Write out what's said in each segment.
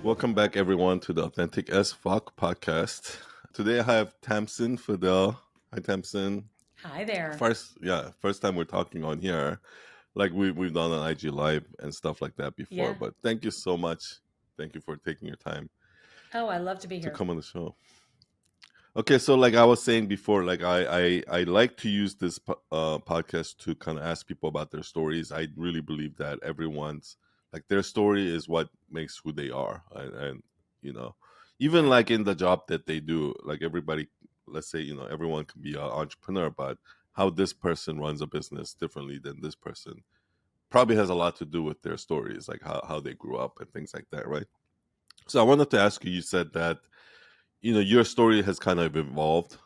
Welcome back, everyone, to the Authentic as Fuck podcast. Today I have Tamsen Fadal. Hi, Tamsen. Hi there. First time we're talking on here. Like we've done an IG live and stuff like that before. Yeah. But thank you so much. Thank you for taking your time Oh, I love to be to here. come on the show. Okay, so like I was saying before, like I like to use this podcast to kind of ask people about their stories. I really believe that everyone's like their story is what makes who they are, and you know, even Yeah. like in the job that they do, like everybody, let's say everyone can be an entrepreneur, but how this person runs a business differently than this person probably has a lot to do with their stories, like how they grew up and things like that, right? So I wanted to ask you. You said that your story has kind of evolved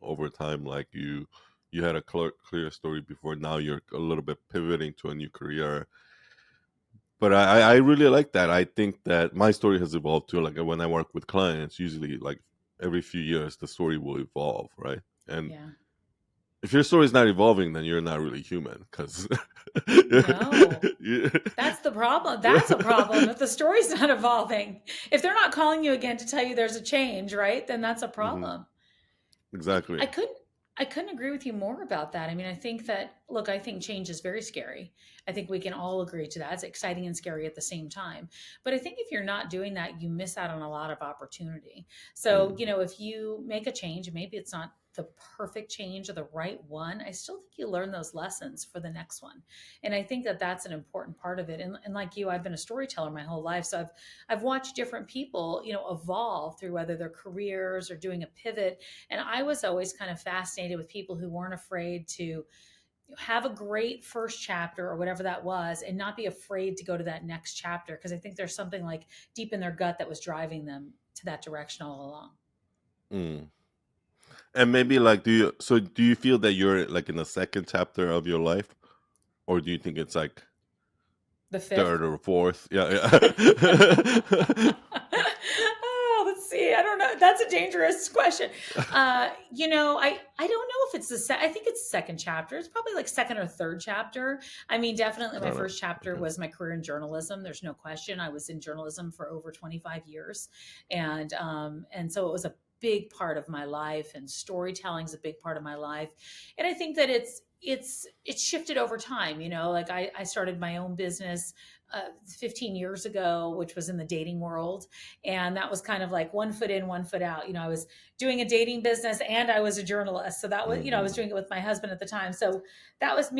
over time. Like you had a clear story before, now you're a little bit pivoting to a new career. But I really like that. I think that my story has evolved too. Like when I work with clients, usually like every few years the story will evolve, right? And Yeah. if your story is not evolving, then you're not really human, because No, that's the problem. That's a problem if the story's not evolving. If they're not calling you again to tell you there's a change, right? Then that's a hmm problem. I, exactly. I couldn't I couldn't agree with you more about that. I mean, I think that look, I think change is very scary. I think we can all agree to that. It's exciting and scary at the same time. But I think if you're not doing that, you miss out on a lot of opportunity. So, Mm. if you make a change, maybe it's not the perfect change or the right one, I still think you learn those lessons for the next one. And I think that that's an important part of it. And like you, I've been a storyteller my whole life. So I've watched different people, evolve through whether their careers or doing a pivot, and I was always kind of fascinated with people who weren't afraid to have a great first chapter or whatever that was and not be afraid to go to that next chapter. Because I think there's something like deep in their gut that was driving them to that direction all along. Mm. And maybe like, do you feel that you're like in the second chapter of your life, or do you think it's like The fifth. third or fourth? Yeah. Oh, let's see. I don't know. That's a dangerous question. I don't know if it's I think it's second chapter. It's probably like second or third chapter. I mean, definitely my Got it. first chapter Okay. was my career in journalism. There's no question. I was in journalism for over 25 years. And so it was a big part of my life, and storytelling is a big part of my life. And I think that it's shifted over time. Like I started my own business 15 years ago, which was in the dating world. And that was kind of like one foot in, one foot out. I was doing a dating business and I was a journalist. So that was, I was Mm-hmm. doing it with my husband at the time. So that was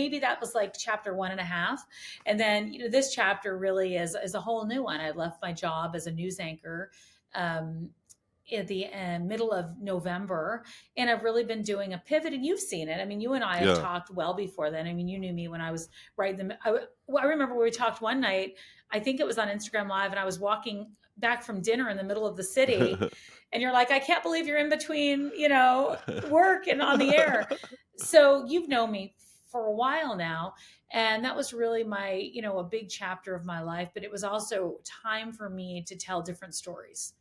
like chapter 1.5. And then, this chapter really is a whole new one. I left my job as a news anchor. Um, in the middle of November, and I've really been doing a pivot. And you've seen it. I mean, you and I have Yeah. talked well before then. I mean, you knew me when I was right in the. I remember we talked one night. I think it was on Instagram Live, and I was walking back from dinner in the middle of the city, and you're like, I can't believe you're in between, work and on the air. So you've known me for a while now, and that was really my, a big chapter of my life. But it was also time for me to tell different stories.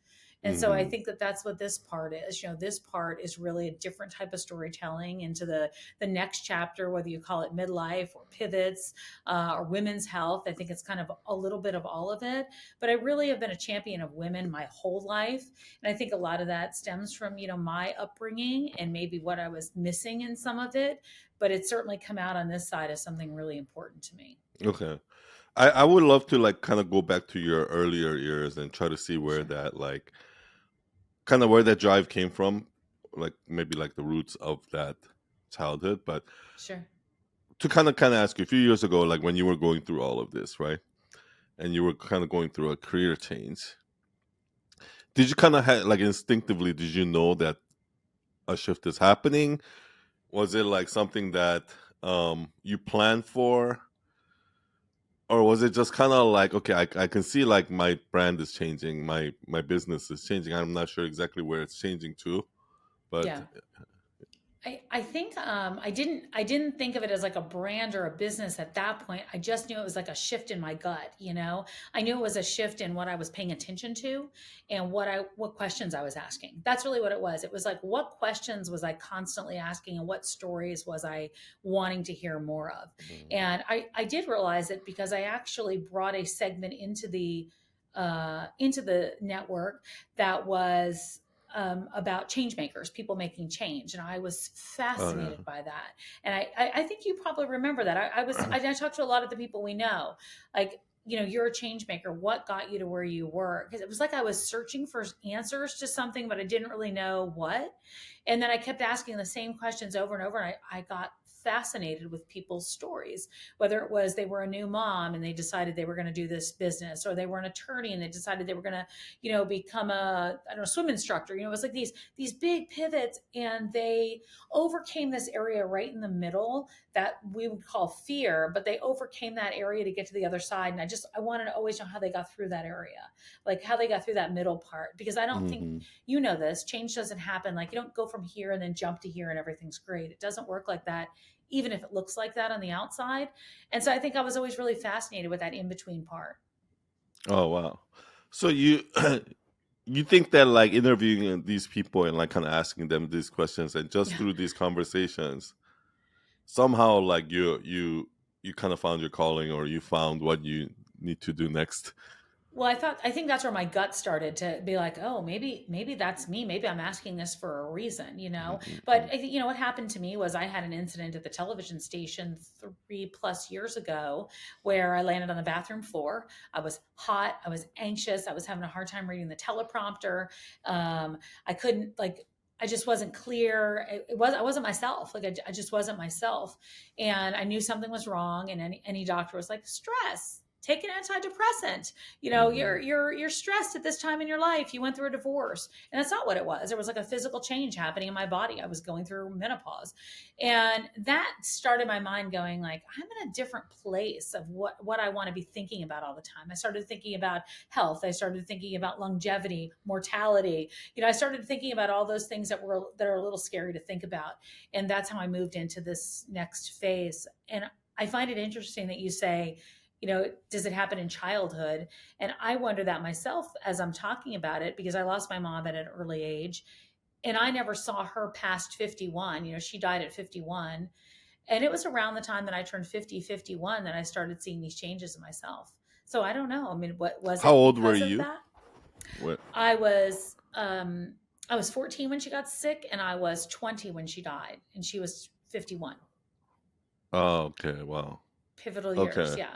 And so I hmm think that that's what this part is. This part is really a different type of storytelling into the next chapter, whether you call it midlife or pivots or women's health. I think it's kind of a little bit of all of it. But I really have been a champion of women my whole life, and I think a lot of that stems from my upbringing and maybe what I was missing in some of it. But it's certainly come out on this side as something really important to me. Okay. I would love to like kind of go back to your earlier years and try to see where Sure, that like kind of where that drive came from, like maybe like the roots of that childhood. But sure. to kind of ask you, a few years ago, like when you were going through all of this, right, and you were kind of going through a career change, did you kind of like instinctively, did you know that a shift is happening? Was it like something that you planned for, or was it just kind of like, okay, I can see like my brand is changing, my business is changing, I'm not sure exactly where it's changing to, but Yeah. I think I didn't think of it as like a brand or a business at that point. I just knew it was like a shift in my gut. I knew it was a shift in what I was paying attention to and what questions I was asking. That's really what it was. It was like, what questions was I constantly asking and what stories was I wanting to hear more of? Mhm. And I did realize it because I actually brought a segment into the into the network that was about change makers, people making change, and I was Oh fascinated by that. And I think you probably remember that. I talked to a lot of the people we know, like, you're a change maker. What got you to where you were? Because it was like I was searching for answers to something, but I didn't really know what. And then I kept asking the same questions over and over, and I got fascinated with people's stories, whether it was they were a new mom and they decided they were going to do this business, or they were an attorney and they decided they were going to, become a, I don't know, swim instructor. It was like these big pivots, and they overcame this area right in the middle that we would call fear, but they overcame that area to get to the other side. And I wanted to always know how they got through that area, like how they got through that middle part, because I don't think, yeah. this change doesn't happen. Like, you don't go from here and then jump to here and everything's great. It doesn't work like that, even if it looks like that on the outside. And so I think I was always really fascinated with that in between part. Oh wow. So you you think that like interviewing these people and like kind of asking them these questions and just Yeah. through these conversations somehow like you kind of found your calling or you found what you need to do next. Well, I think that's where my gut started to be like, oh, maybe that's me. Maybe I'm asking this for a reason. But Mm-hmm. I think, what happened to me was I had an incident at the television station 3+ years ago where I landed on the bathroom floor. I was hot. I was anxious. I was having a hard time reading the teleprompter. I couldn't, like, I just wasn't clear. I wasn't myself. Like, I just wasn't myself. And I knew something was wrong. And any doctor was like, stress, take an antidepressant. Mm-hmm. You're stressed at this time in your life. You went through a divorce. And that's not what it was. There was like a physical change happening in my body. I was going through menopause. And that started my mind going like, I'm in a different place of what I want to be thinking about all the time. I started thinking about health. I started thinking about longevity, mortality. I started thinking about all those things that are a little scary to think about. And that's how I moved into this next phase. And I find it interesting that you say, does it happen in childhood? And I wonder that myself as I'm talking about it, because I lost my mom at an early age and I never saw her past 51. She died at 51. And it was around the time that I turned 50, 51 that I started seeing these changes in myself. So I don't know. I mean, what was How it old were because of you? that? What? I was, I was 14 when she got sick, and I was 20 when she died, and she was 51. Oh, okay. Wow. Pivotal years. Okay. Yeah.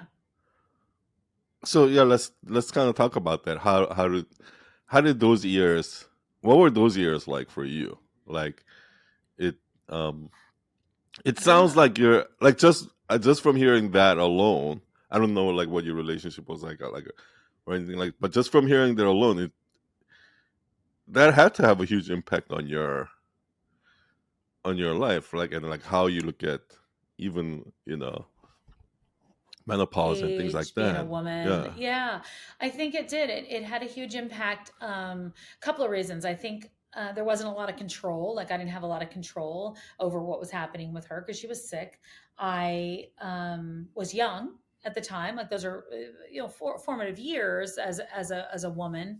So yeah, let's kind of talk about that. How did those years? What were those years like for you? Like it um it sounds Yeah. like you're like just from hearing that alone. I don't know like what your relationship was like or anything like, but just from hearing that alone, that had to have a huge impact on your life, like and like how you look at even menopause and things like Age, being a that. woman. Yeah. Yeah, I think it did. It had a huge impact. Couple of reasons. I think there wasn't a lot of control. Like, I didn't have a lot of control over what was happening with her because she was sick. I was young at the time. Like, those are formative years as a woman.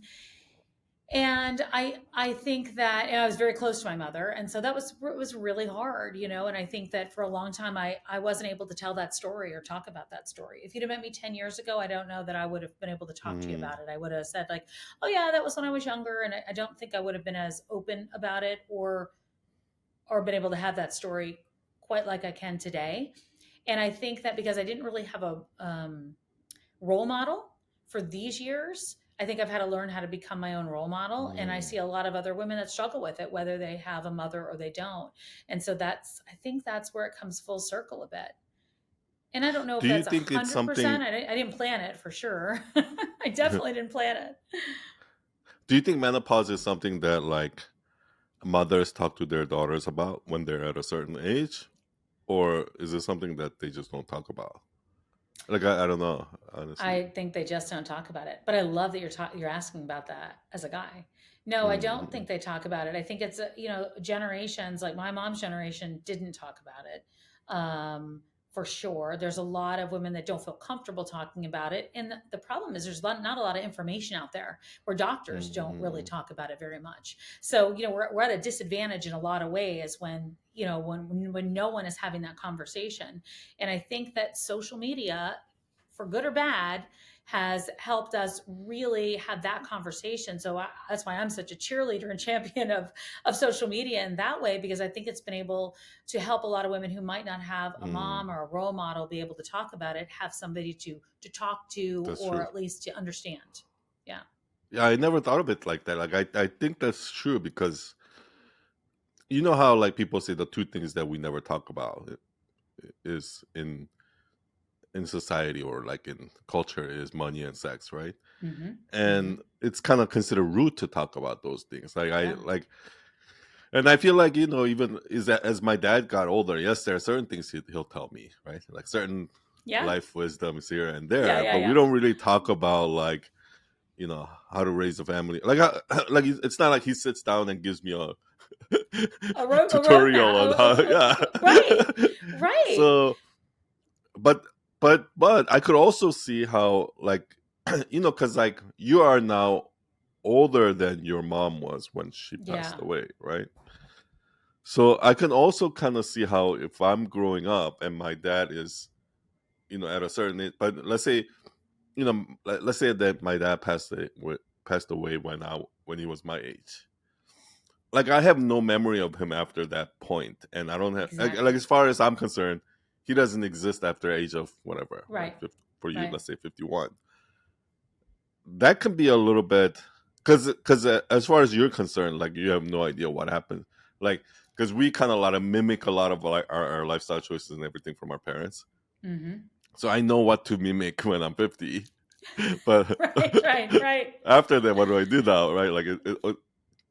And I think that, and I was very close to my mother, and so that was really hard. And I think that for a long time I wasn't able to tell that story or talk about that story. If you'd have met me 10 years ago, I don't know that I would have been able to talk to you Mm. about it. I would have said like, oh yeah, that was when I was younger, and I don't think I would have been as open about it, or been able to have that story quite like I can today. And I think that because I didn't really have a role model for these years, I think I've had to learn how to become my own role model. And I Mm. see a lot of other women that struggle with it, whether they have a mother or they don't. And so I think that's where it comes full circle a bit. And I don't know if Do you that's think it's 100%. something? I didn't plan it for sure. I definitely didn't plan it. Do you think menopause is something that like mothers talk to their daughters about when they're at a certain age, or is it something that they just don't talk about? Like I don't know, honestly. I think they just don't talk about it. But I love that you're asking about that as a guy. No, I don't Mm-hmm. think they talk about it. I think it's generations like my mom's generation didn't talk about it. For sure, there's a lot of women that don't feel comfortable talking about it, and the problem is there's not a lot of information out there where doctors don't really Mm-hmm. talk about it very much. So we're at a disadvantage in a lot of ways when when no one is having that conversation. And I think that social media, for good or bad, has helped us really have that conversation. So that's why I'm such a cheerleader and champion of social media in that way, because I think it's been able to help a lot of women who might not have a Mm, mom or a role model be able to talk about it, have somebody to talk to, that's or true. at least to understand. Yeah. Yeah, I never thought of it like that. Like I think that's true because you know how like people say the two things that we never talk about is in society or like in culture is money and sex, right? Hmm. Hmm. And it's kind of considered rude to talk about those things. Like I Yeah. like, and I feel like even is that as my dad got older, yes, there are certain things he'll tell me, right? Like certain Yeah. life wisdoms here and Yeah. there, Yeah. but we Yeah. don't really talk about like how to raise a family. Like like it's not like he sits down and gives me a A tutorial roadmap. on how. Yeah. Right. Right. So, but but I could also see how like because like you are now older than your mom was when she passed Yeah. away, right? So I can also kind of see how if I'm growing up and my dad is at a certain age, but let's say let's say that my dad passed away when he was my age. Like I have no memory of him after that point, and I don't have like Exactly. as far as I'm concerned, he doesn't exist after age of whatever, like Right. 50, for you, Right. let's say 51. That can be a little bit because as far as you're concerned, like you have no idea what happened, like because we kind of a lot of mimic a lot of like our lifestyle choices and everything from our parents. Hmm. So I know what to mimic when I'm 50, but Right. Right. Right. after that, what do I do now? Right, like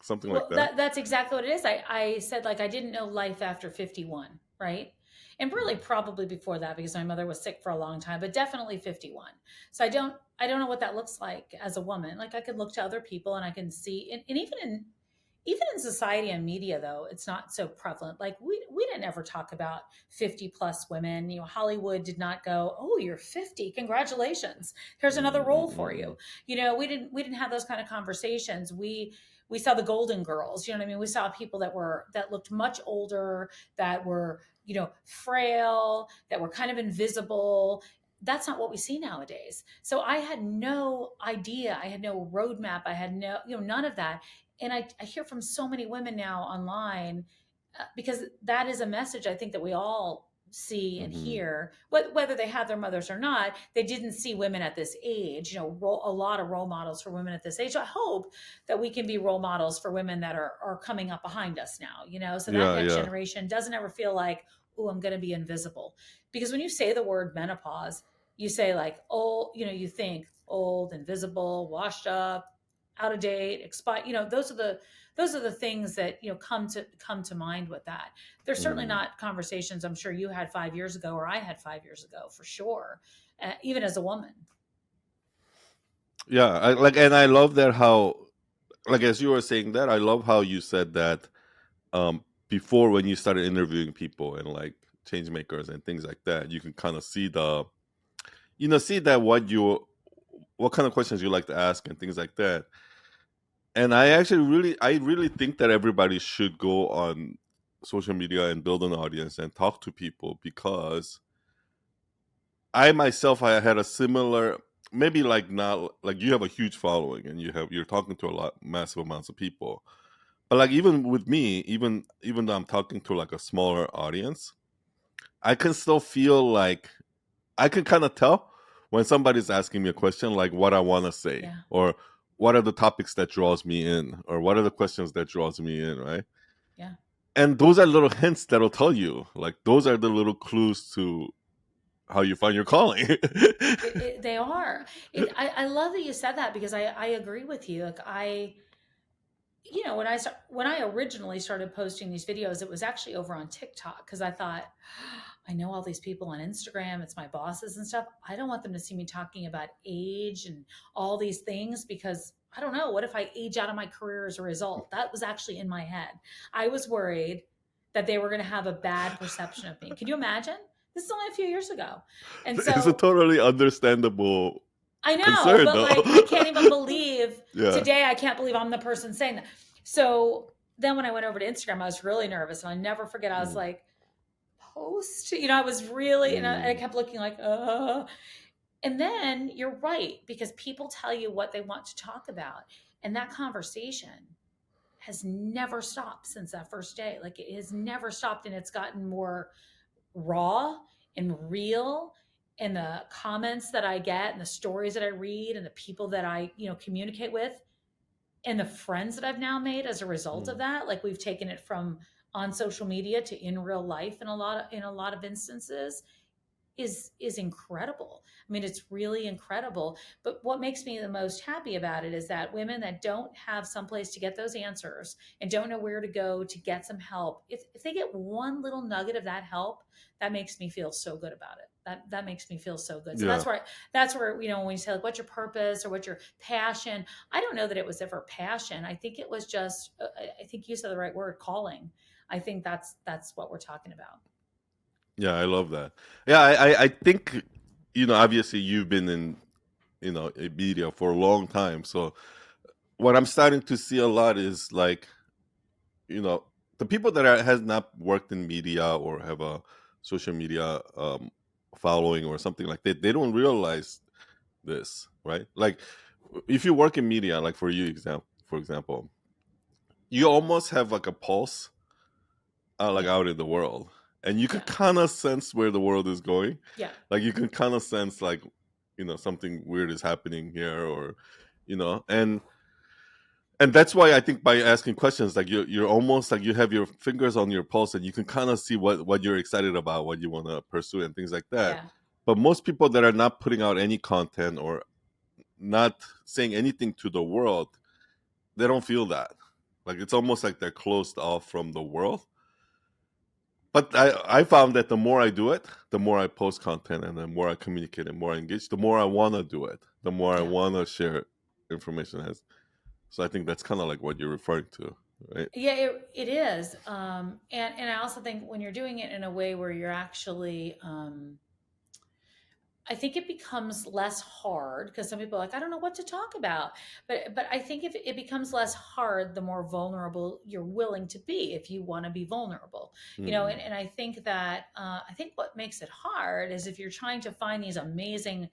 something like Well, that. that's exactly what it is. I said, like, I didn't know life after 51, right? And really probably before that, because my mother was sick for a long time, but definitely 51. So I don't know what that looks like as a woman. Like, I can look to other people and I can see, and even in society and media, though, it's not so prevalent. Like, we didn't ever talk about 50 plus women. Hollywood did not go, oh, you're 50, congratulations, here's another role for Mm-mm-mm. you. We didn't have those kind of conversations. We saw the Golden Girls. You know what I mean? We saw people that looked much older, that were frail, that were kind of invisible. That's not what we see nowadays. So I had no idea. I had no roadmap. I had none of that. And I hear from so many women now online, because that is a message I think that we all see and Mhm. hear, whether they have their mothers or not. They didn't see women at this age, a lot of role models for women at this age. So I hope that we can be role models for women that are coming up behind us now, so that Yeah, next yeah. generation doesn't ever feel like, oh, I'm going to be invisible. Because when you say the word menopause, you say like, oh, you think old, invisible, washed up, out of date, expired. Those are the things that come to mind with that. There's certainly Mm. not conversations I'm sure you had 5 years ago, or I had 5 years ago, for sure, even as a woman. Yeah, and I love that how like as you were saying that, I love how you said that before when you started interviewing people and like change makers and things like that, you can kind of see see that what kind of questions you like to ask and things like that. And I really think that everybody should go on social media and build an audience and talk to people because I myself I had a similar maybe like not like you have a huge following and you're talking to a lot massive amounts of people. But like even with me, even though I'm talking to like a smaller audience, I can still feel like I can kind of tell when somebody's asking me a question like what I want to say Yeah. or what are the topics that draws me in or what are the questions that draws me in, right? Yeah. And those are little hints that'll tell you. Like those are the little clues to how you find your calling. They are. I love that you said that, because I agree with you. Like, when I originally started posting these videos, it was actually over on TikTok, because I thought, I know all these people on Instagram, it's my bosses and stuff. I don't want them to see me talking about age and all these things, because I don't know, what if I age out of my career as a result? That was actually in my head. I was worried that they were going to have a bad perception of me. Can you imagine? This is only a few years ago. And It's a so totally understandable I know, concern but though. like, I can't even believe Yeah. today, I can't believe I'm the person saying that. So then when I went over to Instagram, I was really nervous. And I never forget, I was Mm, like, post, I was really, and I mm, kept looking like, And then you're right, because people tell you what they want to talk about. And that conversation has never stopped since that first day. Like it has never stopped, and it's gotten more raw and real. And the comments that I get and the stories that I read and the people that I, communicate with and the friends that I've now made as a result of Mm. that, like we've taken it from on social media to in real life in a lot of instances, is incredible. I mean, it's really incredible. But what makes me the most happy about it is that women that don't have someplace to get those answers and don't know where to go to get some help, if they get one little nugget of that help, that makes me feel so good about it. That makes me feel so good. So Yeah. that's where when you say like, what's your purpose or what's your passion? I don't know that it was ever passion. I think it was just, I think you said the right word, calling. I think that's what we're talking about. Yeah, I love that. Yeah, I think, obviously you've been in, in media for a long time. So what I'm starting to see a lot is like, you know, the people that has not worked in media or have a social media following or something like that, they don't realize this, right? Like if you work in media, like for example, you almost have like a pulse, like Yeah. out in the world, and you can Yeah. kind of sense where the world is going. Yeah. Like you can kind of sense like, something weird is happening here, or and that's why I think by asking questions, like you're almost like you have your fingers on your pulse, and you can kind of see what you're excited about, what you want to pursue, and things like that. Yeah. But most people that are not putting out any content or not saying anything to the world, they don't feel that. Like it's almost like they're closed off from the world. But I found that the more I do it, the more I post content, and the more I communicate and more I engage, the more I want to do it, the more I Yeah. want to share information as. So I think that's kind of like what you're referring to, right? Yeah, it is. And I also think when you're doing it in a way where you're actually, I think it becomes less hard, because some people are like, I don't know what to talk about. But I think if it becomes less hard, the more vulnerable you're willing to be, if you want to be vulnerable. Mm. And I think that, I think what makes it hard is if you're trying to find these amazing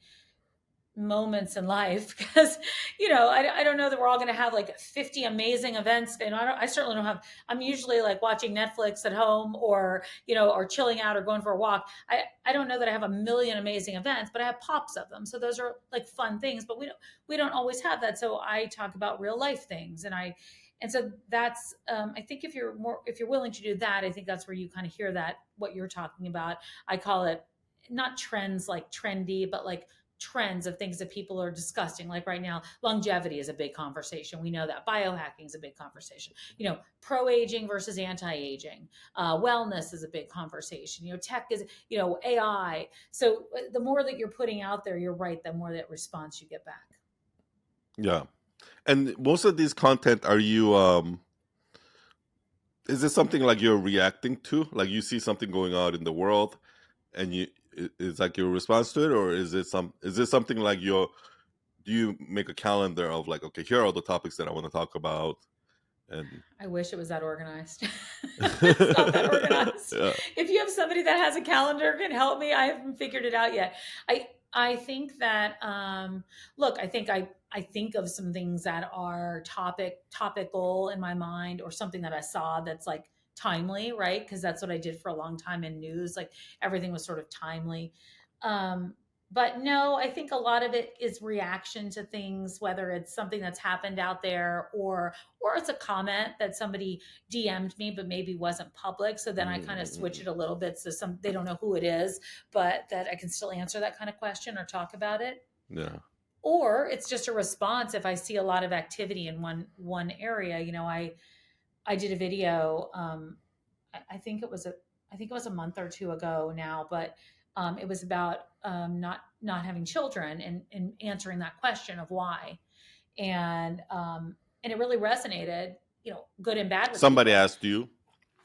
moments in life, because I don't know that we're all going to have like 50 amazing events. I certainly don't have. I'm usually like watching Netflix at home, or chilling out or going for a walk. I don't know that I have a million amazing events, but I have pops of them, so those are like fun things. But we don't always have that. So I talk about real life things, and so that's, I think if you're willing to do that, I think that's where you kind of hear that, what you're talking about. I call it not trends like trendy, but like trends of things that people are discussing. Like right now, longevity is a big conversation. We know that biohacking is a big conversation. Pro aging versus anti aging. Wellness is a big conversation. Tech is, AI. So the more that you're putting out there, you're right, the more that response you get back. Yeah. And most of these content, are you is it something like you're reacting to? Like you see something going on in the world, and it's like your response to it, or is it something like do you make a calendar of like, okay, here are the topics that I want to talk about, and I wish it was that organized. It's not that organized. yeah. If you have somebody that has a calendar can help me, I haven't figured it out yet. I think that, look, I think of some things that are topical in my mind, or something that I saw that's like timely, right? Because that's what I did for a long time in news. Like everything was sort of timely. Um, but no, I think a lot of it is reaction to things, whether it's something that's happened out there, or it's a comment that somebody DM'd me but maybe wasn't public. So then I kind of switch Mm. it a little bit, so they don't know who it is, but that I can still answer that kind of question or talk about it. Yeah. Or it's just a response if I see a lot of activity in one area. I did a video. I think it was a month or two ago now, but it was about, not having children, and answering that question of why, and it really resonated, good and bad with Somebody people. asked you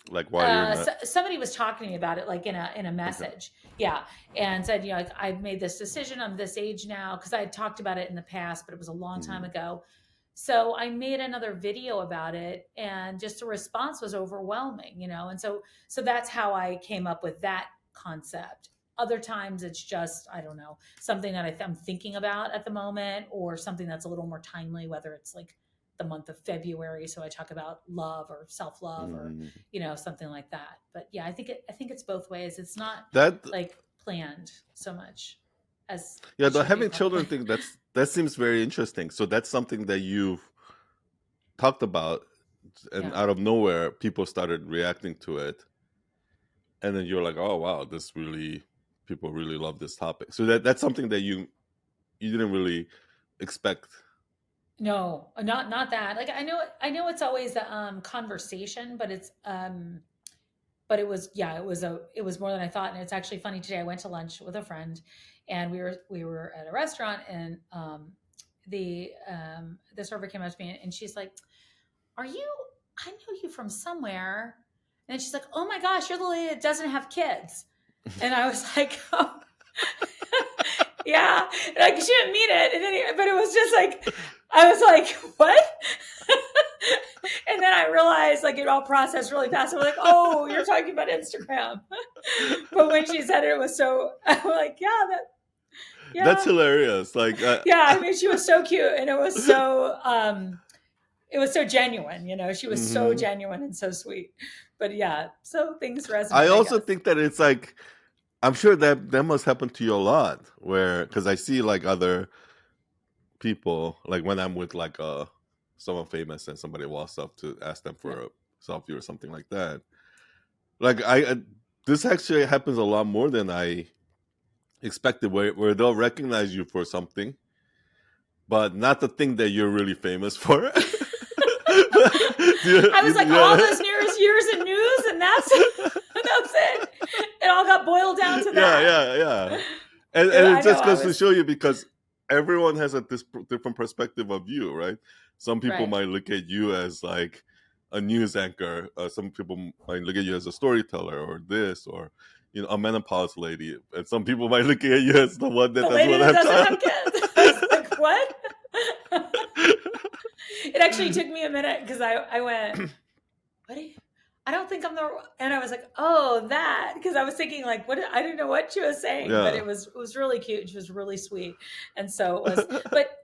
like why you're not. Somebody was talking to me about it, like in a Okay. message, yeah, and said, like, I've made this decision. I'm this age now, because I had talked about it in the past, but it was a long time Mm. ago. So I made another video about it, and just the response was overwhelming, and so that's how I came up with that concept. Other times it's just, I don't know, something that I'm thinking about at the moment, or something that's a little more timely, whether it's like the month of February. So I talk about love or self love, or, Mm. something like that. But yeah, I think it's both ways. It's not That like planned so much as yeah, it the should be, having probably. children thing, that seems very interesting. So that's something that you've talked about, and Yeah. out of nowhere, people started reacting to it, and then you're like, oh wow, this really people really love this topic. So that's something that you didn't really expect. No, not that. Like I know it's always a conversation, but but it was, yeah, it was more than I thought. And it's actually funny, today I went to lunch with a friend, and we were at a restaurant, and the server came up to me, and she's like, "Are you? I know you from somewhere." And she's like, "Oh my gosh, you're the lady that doesn't have kids." And I was like, "Oh, yeah." Like, she didn't mean it, and then, but it was just like, I was like, "What?" And then I realized, like, it all processed really fast. I'm like, "Oh, you're talking about Instagram." But when she said it, it was so, I'm like, "Yeah, That's yeah, hilarious. Like, yeah." I mean, she was so cute, and it was so genuine. She was so mhm. genuine and so sweet. But yeah, so things I resonate, I also guess. think that it's like, I'm sure that must happen to you a lot, where because I see like other people, like when I'm with like someone famous and somebody walks up to ask them Yeah. for a selfie or something like that. Like this actually happens a lot more than I expected, where they'll recognize you for something, but not the thing that you're really famous for. I was like, all those Yeah. years in news, and that's that's it. It all got boiled down to Yeah, that. yeah, yeah. And I it know, just I goes to was show you, because everyone has different perspective of you, right? Some people right. might look at you as like a news anchor. Some people might look at you as a storyteller, or this, or a menopause lady. And some people might look at you as the one that The doesn't lady want to that have doesn't child. have kids. I was like, what? It actually took me a minute, because I went, what do you, I don't think I'm the, and I was like, oh, that, because I was thinking, like, what, I didn't know what she was saying, but Yeah. it was really cute. She was really sweet. And so it was,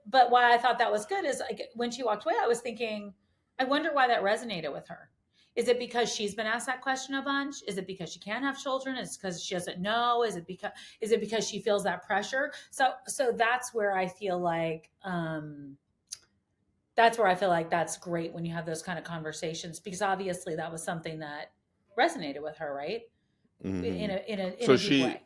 but why I thought that was good is, like, when she walked away, I was thinking, I wonder why that resonated with her. Is it because she's been asked that question a bunch? Is it because she can't have children? Is it because she doesn't know? Is it because she feels that pressure? So that's where I feel like, that's great when you have those kind of conversations, because obviously that was something that resonated with her, right? Hmm. In So a deep way.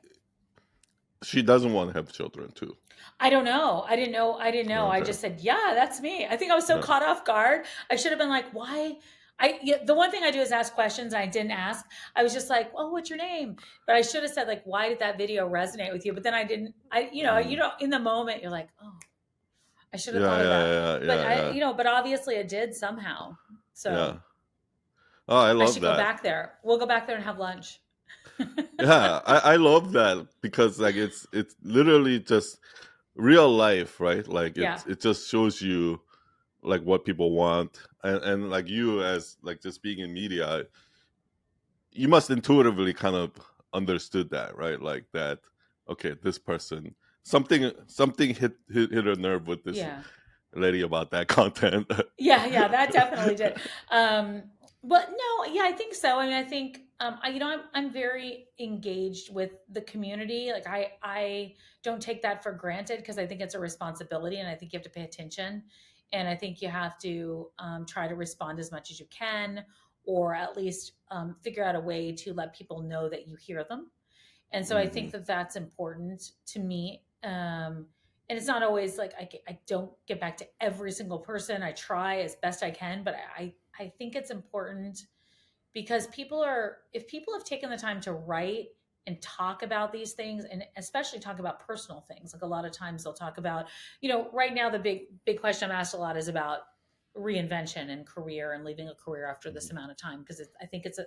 she doesn't want to have children too. I don't know. I didn't know. I Okay. just said, yeah, that's me. I think I was so Yeah. caught off guard. I should have been like, why? The one thing I do is ask questions. I didn't ask. I was just like, "Oh, what's your name?" But I should have said, like, "Why did that video resonate with you?" But then I didn't. Mm. In the moment, you're like, "Oh, I should have Yeah, thought of that." yeah, yeah, But yeah, yeah, but obviously it did somehow. yeah. So Oh, I I love should go that. back there. We'll go back there and have lunch. Yeah, I love that, because like it's literally just real life, right? Like Yeah. it just shows you like what people want, and like you, as like just being in media, you must intuitively kind of understood that, right? Like that, okay, this person, something hit a nerve with this Yeah. lady about that content. Yeah, yeah, that definitely did. Um, but no, yeah, I think so. I mean, I think I'm very engaged with the community. Like, I don't take that for granted, because I think it's a responsibility, and I think you have to pay attention, and I think you have to try to respond as much as you can, or at least figure out a way to let people know that you hear them. And so I think Hmm. that that's important to me. And it's not always like I don't get back to every single person. I try as best I can, but I think it's important, because if people have taken the time to write and talk about these things, and especially talk about personal things, like, a lot of times they'll talk about, right now the big question I'm asked a lot is about reinvention and career, and leaving a career after this amount of time, because I think it's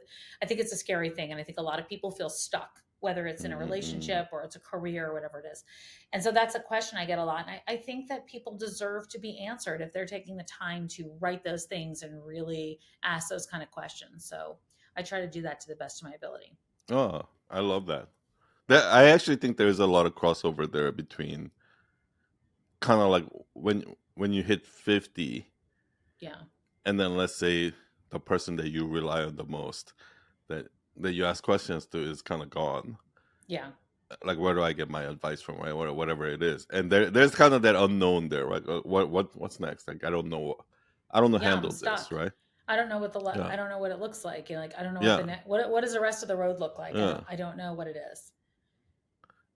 a scary thing, and I think a lot of people feel stuck, whether it's in a Hmm. relationship or it's a career or whatever it is. And so that's a question I get a lot, and I think that people deserve to be answered if they're taking the time to write those things and really ask those kind of questions. So I try to do that to the best of my ability. Oh, I love that. I actually think there's a lot of crossover there between kind of like when you hit 50, Yeah. and then let's say the person that you rely on the most, that you ask questions to, is kind of gone. Yeah. Like, where do I get my advice from, right? Whatever it is, and there's kind of that unknown there, right? What's next? Like, I don't know. I don't know Yeah, I'm handle this, stuck. right? I don't know what Yeah, I don't know what it looks like. Like I don't know what yeah, what does the rest of the road look like? yeah. I don't know what it is.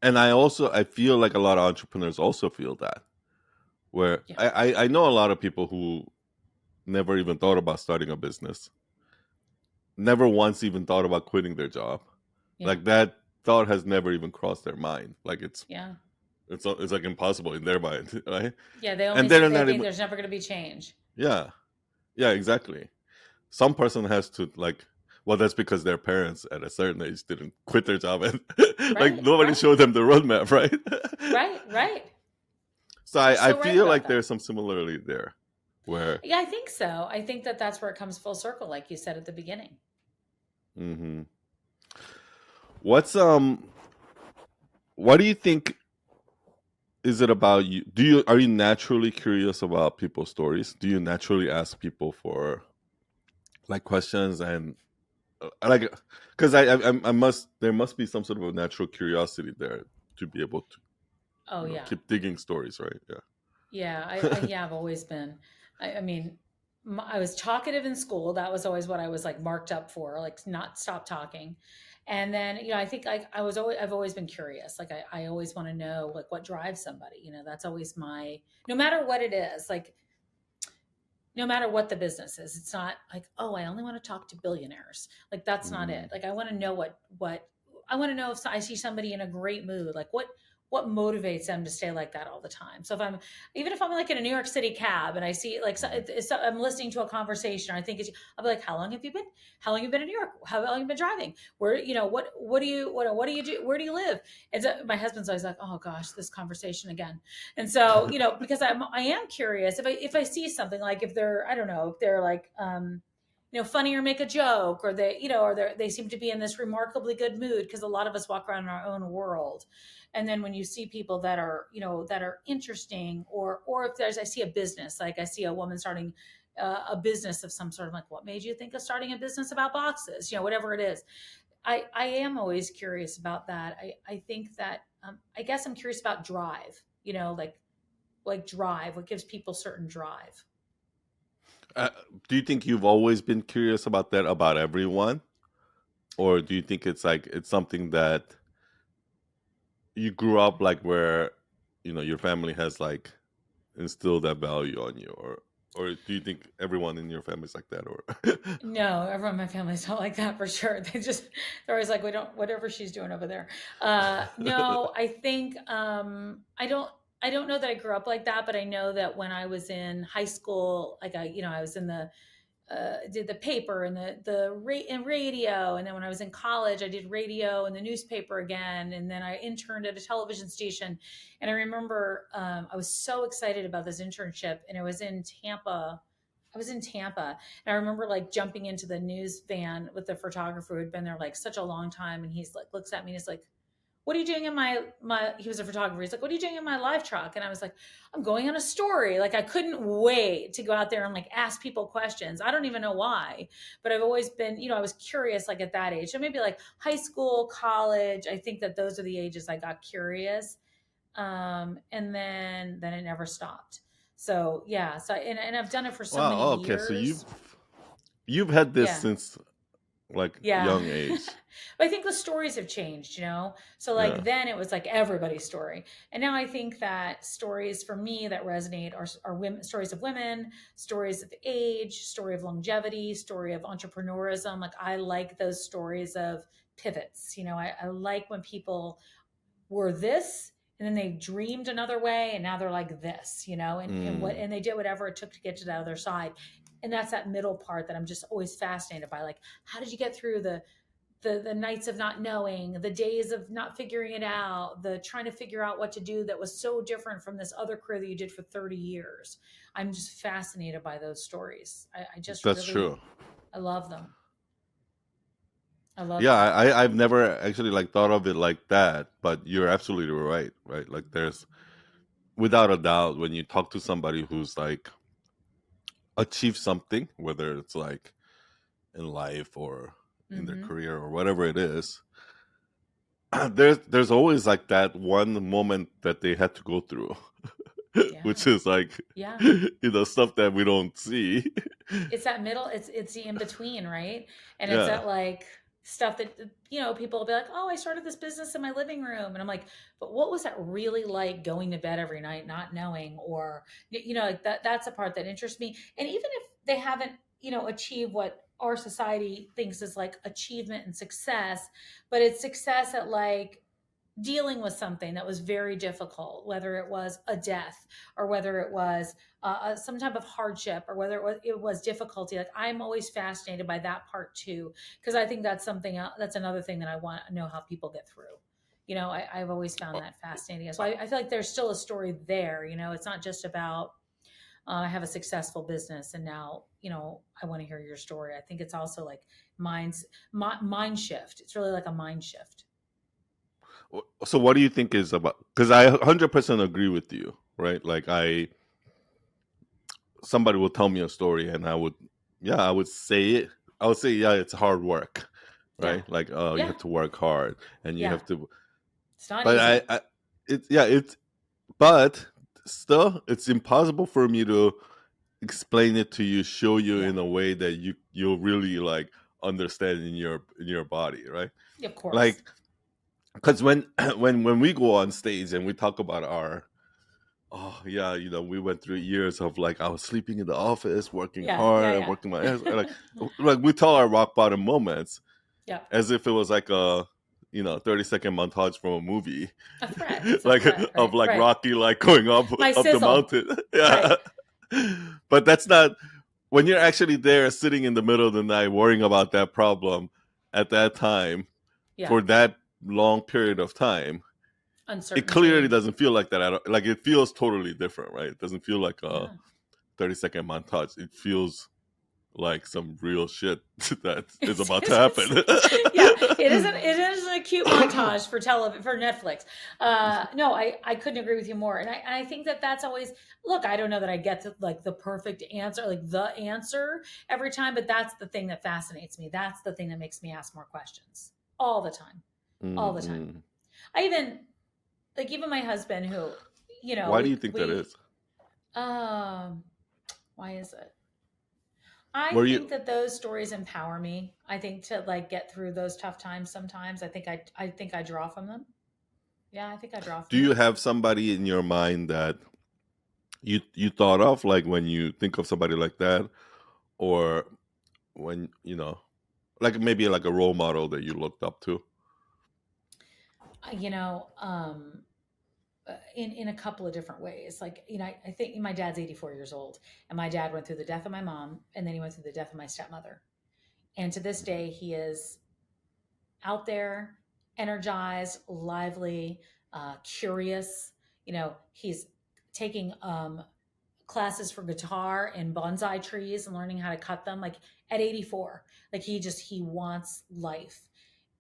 And I feel like a lot of entrepreneurs also feel that, where Yeah. I know a lot of people who never even thought about starting a business, never once even thought about quitting their job. Yeah. Like, that thought has never even crossed their mind. Like, Yeah. it's like impossible in their mind, right? Yeah, And they're they not think even, there's never going to be change. yeah, yeah, exactly. Some person has to, like, well, that's because their parents at a certain age didn't quit their job, and like Right, nobody right, showed them the roadmap, right? right, right. So You're I so right feel about like that. there's some similarity there, where Yeah, I think so. I think that that's where it comes full circle, like you said at the beginning. hmm what's what do you think, is it about you? Are you naturally curious about people's stories? Do you naturally ask people for, like, questions, and like, because I must, there must be some sort of a natural curiosity there to be able to, Oh yeah, keep digging stories, right? yeah. Yeah. Yeah, I've always been. I mean, I was talkative in school. That was always what I was like marked up for, like not stop talking. And then I think I've always been curious. Like I always want to know like what drives somebody. That's always my no matter what it is. Like no matter what the business is, it's not like, oh, I only want to talk to billionaires. Like that's not it. Mm. Like I want to know what I want to know. If I see somebody in a great mood, like what motivates them to stay like that all the time. So even if I'm like in a New York City cab and I see like Mhm. I'm listening to a conversation, or I think I'll be like, how long have you been? How long have you been in New York? How long have you been driving? Where what do you do? Where do you live? And so my husband's always like, oh gosh, this conversation again. And so, because I am curious if I see something, like if they're, I don't know, if they're like, funny or make a joke, or they seem to be in this remarkably good mood, because a lot of us walk around in our own world. And then when you see people that are, that are interesting, or if I see a business, like I see a woman starting a business of some sort, of like, what made you think of starting a business about boxes, whatever it is. I am always curious about that. I think that I guess I'm curious about drive, like drive, what gives people certain drive. Uh, do you think you've always been curious about that about everyone, or do you think it's like it's something that you grew up like, where your family has, like, instilled that value on you, or do you think everyone in your family is like that, or No, everyone in my family's not like that for sure. They're always like, we don't, whatever she's doing over there. No, I think, I don't know that I grew up like that, but I know that when I was in high school, like I was in did the paper and and radio, and then when I was in college I did radio and the newspaper again, and then I interned at a television station. And I remember I was so excited about this internship, and it was in Tampa. I was in Tampa, and I remember like jumping into the news van with the photographer who had been there like such a long time, and he's like looks at me and he's like, what are you doing in my he was a photographer, he's like, what are you doing in my live truck? And I was like, I'm going on a story. Like I couldn't wait to go out there and like ask people questions. I don't even know why, but I've always been, I was curious, like at that age. So maybe like high school, college, I think that those are the ages I got curious. And then it never stopped. So yeah, so and I've done it for so many wow, okay, so years. you've had this Yeah. since, like, Yeah. young age. But I think the stories have changed, So Yeah. like then it was like everybody's story. And now I think that stories for me that resonate are women, stories of women, stories of age, story of longevity, story of entrepreneurism. Like I like those stories of pivots. I like when people were this and then they dreamed another way and now they're like this, Mm. and they did whatever it took to get to the other side. And that's that middle part that I'm just always fascinated by. Like, how did you get through the nights of not knowing, the days of not figuring it out, the trying to figure out what to do that was so different from this other career that you did for 30 years. I'm just fascinated by those stories. I just That's really, true. I love them. I love Yeah, that. I've never actually like thought of it like that, but you're absolutely right, right? Like there's without a doubt when you talk to somebody who's like achieved something, whether it's like in life or in their Mm-hmm. career or whatever it is, there's always like that one moment that they had to go through, which Yeah. is like Yeah. stuff that we don't see. It's that middle, it's the in between, right? And it's Yeah. that like stuff that people will be like, oh, I started this business in my living room, and I'm like, but what was that really like, going to bed every night not knowing? Or like that's a part that interests me. And even if they haven't achieved what our society thinks is like achievement and success, but it's success at like dealing with something that was very difficult, whether it was a death, or whether it was some type of hardship, or whether it was difficulty. Like, I'm always fascinated by that part too, because I think that's something else, that's another thing that I want to know how people get through. I've always found that fascinating. So I feel like there's still a story there. It's not just about I have a successful business and now I want to hear your story. I think it's also like mind shift. It's really like a mind shift. So what do you think is about? Because I 100% agree with you, right? Like somebody will tell me a story, and yeah, I would say it. I would say, yeah, it's hard work, Yeah. right? Like, you Yeah. have to work hard, and you Yeah. have to. It's not But easy. it's but still, it's impossible for me to explain it to you, show you Yeah. in a way that you'll really like understand in your body, right? Of course. Like, because when when we go on stage and we talk about our oh yeah, we went through years of like I was sleeping in the office, working Yeah. hard, and Yeah. working my Yeah. ass, like we tell our rock bottom moments Yep. as if it was like a 30-second montage from a movie, A threat. It's a like threat. of Right. like Right. Rocky like going My up the sizzle. mountain. Right. Yeah. But that's not when you're actually there sitting in the middle of the night worrying about that problem at that time Yeah. for that long period of time. It clearly Uncertainty. doesn't feel like that at all. Like it feels totally different, right? It doesn't feel like a Yeah. 30-second montage. It feels like some real shit that is It's, about to it's happen. yeah, it isn't a cute montage for for Netflix. No, I couldn't agree with you more. And I think that that's always, look, I don't know that I get to like the perfect answer, like the answer every time, but that's the thing that fascinates me. That's the thing that makes me ask more questions all the time. All the time. Mm-mm. I even like, even my husband, who Why do you we think that we is? um why is it? I Were think you that those stories empower me. I think to like get through those tough times sometimes. I think I draw from them. Yeah, I think I draw do from you them. have somebody in your mind that you thought of like when you think of somebody like that, or when like maybe like a role model that you looked up to? Uh, You know, um in a couple of different ways. Like, I think my dad's 84 years old, and my dad went through the death of my mom, and then he went through the death of my stepmother. And to this day he is out there, energized, lively, curious. He's taking classes for guitar and bonsai trees and learning how to cut them, like, at 84. Like, he wants life,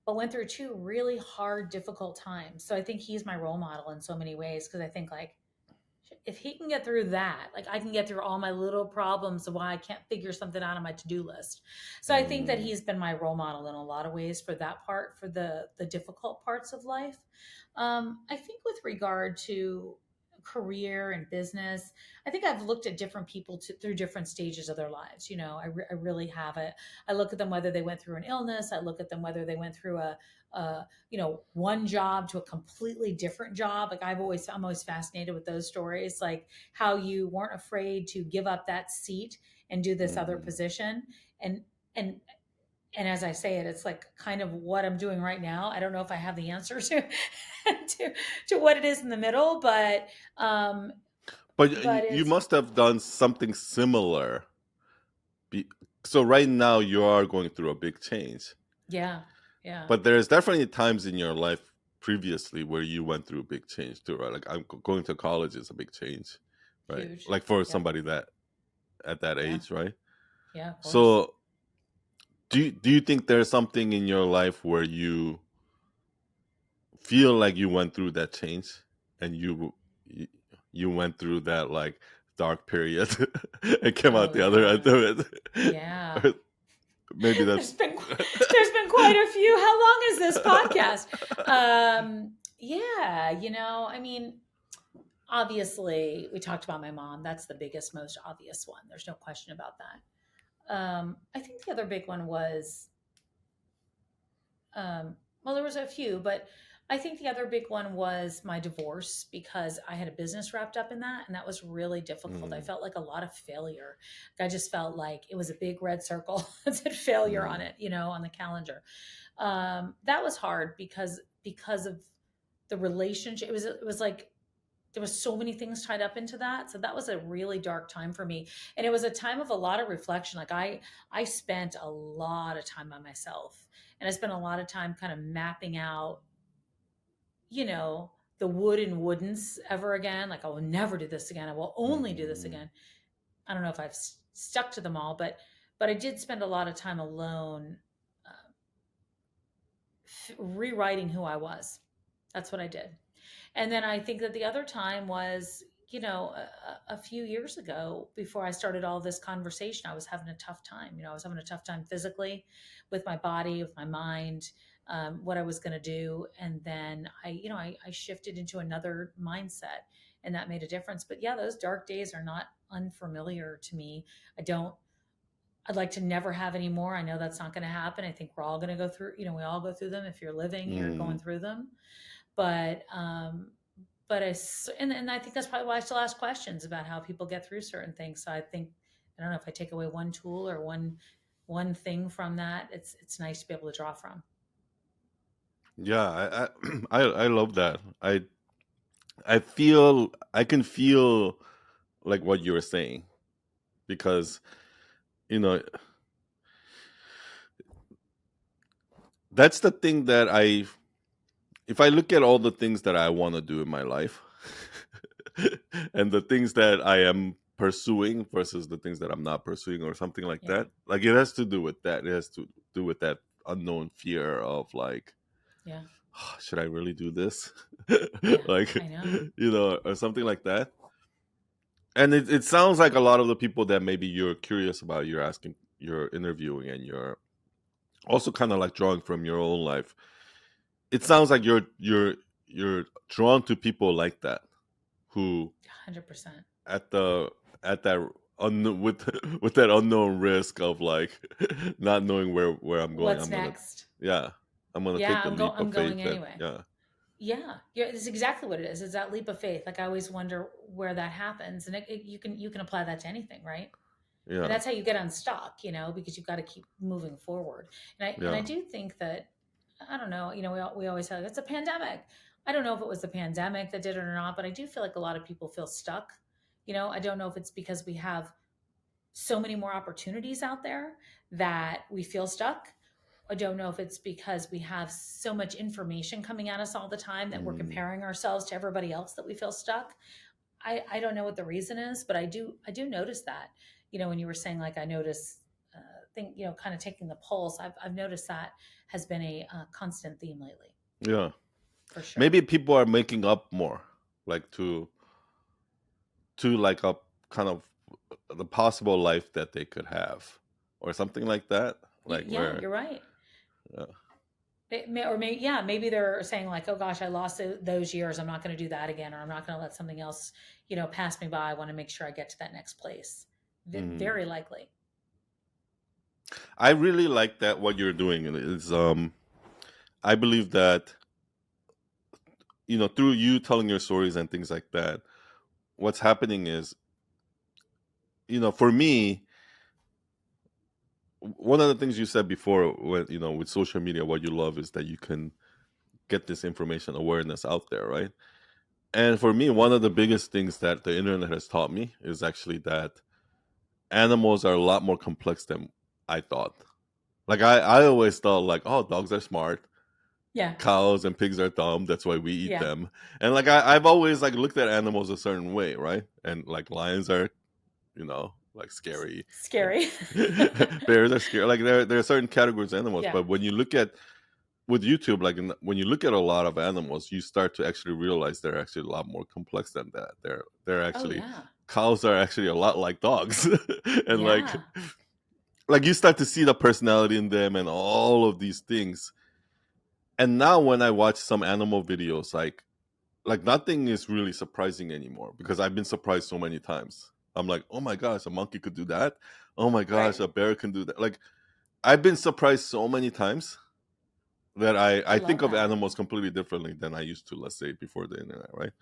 but went through two really hard, difficult times. So I think he's my role model in so many ways, because I think, like, if he can get through that, like, I can get through all my little problems of why I can't figure something out on my to-do list. So I think that Mm, he's been my role model in a lot of ways for that part, for the difficult parts of life. I think with regard to career and business, I think I've looked at different people through different stages of their lives. I really have it. I look at them whether they went through an illness. I look at them whether they went through one job to a completely different job. Like, I'm always fascinated with those stories, like how you weren't afraid to give up that seat and do this other mm. position. And and and as I say it, it's like kind of what I'm doing right now. I don't know if I have the answer to to what it is in the middle, um But but you it's, must have done something similar. Be, so right now you are going through a big change, yeah, yeah, but there's definitely times in your life previously where you went through a big change too, right? Like going to college is a big change, right? huge. Like for Yeah, somebody that at that yeah, age, right? yeah, of course. So Do you think there's something in your life where you feel like you went through that change, and you, you went through that like dark period and came out Oh the other end yeah, of it? yeah. Or maybe There's that's been there's been quite a few. How long is this podcast? Yeah, I mean, obviously, we talked about my mom. That's the biggest, most obvious one. There's no question about that. I think the other big one was, well, there was a few, but I think the other big one was my divorce, because I had a business wrapped up in that, and that was really difficult. I mm, felt like a lot of failure. I just felt like it was a big red circle that said failure on mm, it, on the calendar. That was hard because of the relationship. It was like there was so many things tied up into that, so that was a really dark time for me, and it was a time of a lot of reflection. Like I spent a lot of time by myself, and I spent a lot of time kind of mapping out, you know the would and wouldn'ts ever again. Like, I will never do this again, I will only do this mm, again. I don't know if I've stuck to them all, but I did spend a lot of time alone, uh, rewriting who I was. That's what I did. And then I think that the other time was, a few years ago, before I started all this conversation, I was having a tough time. I was having a tough time physically, with my body, with my mind, what I was going to do. And then I shifted into another mindset, and that made a difference. But yeah, those dark days are not unfamiliar to me. I don't, I'd like to never have any more. I know that's not going to happen. I think we're all going to go through, we all go through them. If you're living, you're going mm. through them. But um but I and I think that's probably why I still ask questions about how people get through certain things. So I think, I don't know, if I take away one tool or one thing from that, it's nice to be able to draw from. Yeah, I love that. I can feel like what you were saying, because you know that's the thing that if I look at all the things that I want to do in my life and the things that I am pursuing versus the things that I'm not pursuing, or something like Yeah, that, like it has to do with that. It has to do with that unknown fear of like, yeah, should I really do this? yeah. Like, I know. or something like that. And it sounds like a lot of the people that maybe you're curious about, you're asking, you're interviewing, and you're also kind of like drawing from your own life. It sounds like you're drawn to people like that, who 100%. at the at that with with that unknown risk of like not knowing where I'm going. What's next? Yeah, I'm gonna Yeah, take the leap of I'm going faith, and anyway. yeah, Yeah, yeah, it's exactly what it is. It's that leap of faith. Like, I always wonder where that happens, and you can apply that to anything, right? And yeah, that's how you get unstuck, because you've got to keep moving forward. And I yeah. do think that, I don't know, we always say it's a pandemic. I don't know if it was the pandemic that did it or not, but I do feel like a lot of people feel stuck. I don't know if it's because we have so many more opportunities out there that we feel stuck. I don't know if it's because we have so much information coming at us all the time that we're Mm. comparing ourselves to everybody else that we feel stuck. I don't know what the reason is, but I do notice that. When you were saying, like, I notice, think, kind of taking the pulse. I've noticed that has been a constant theme lately, Yeah, for sure. maybe people are making up more, like to like a kind of the possible life that they could have, or something like that, like Yeah, where you're right. uh, Yeah, maybe they're saying, like, oh gosh, I lost those years. I'm not going to do that again, or I'm not going to let something else, pass me by. I want to make sure I get to that next place. mm. Very likely. I really like that what you're doing is I believe that through you telling your stories and things like that, what's happening is, for me, one of the things you said before, when with social media, what you love is that you can get this information awareness out there, right? And for me, one of the biggest things that the internet has taught me is actually that animals are a lot more complex than I thought. Like I always thought like, oh, dogs are smart, Yeah, cows and pigs are dumb, that's why we eat yeah, them. And like I've always like looked at animals a certain way, right? And like lions are, you know, like scary. Like Scary. bears are scary. Like there are certain categories of animals, Yeah. but when you look at with YouTube, like when you look at a lot of animals, you start to actually realize they're actually a lot more complex than that. They're Oh actually yeah. cows are actually a lot like dogs, and Yeah. like you start to see the personality in them and all of these things. And now when I watch some animal videos, like nothing is really surprising anymore because I've been surprised so many times. I'm like, oh my gosh, a monkey could do that. Oh my gosh, Right. a bear can do that. Like I've been surprised so many times that I I think love of that. animals completely differently than I used to, let's say, before the internet, right?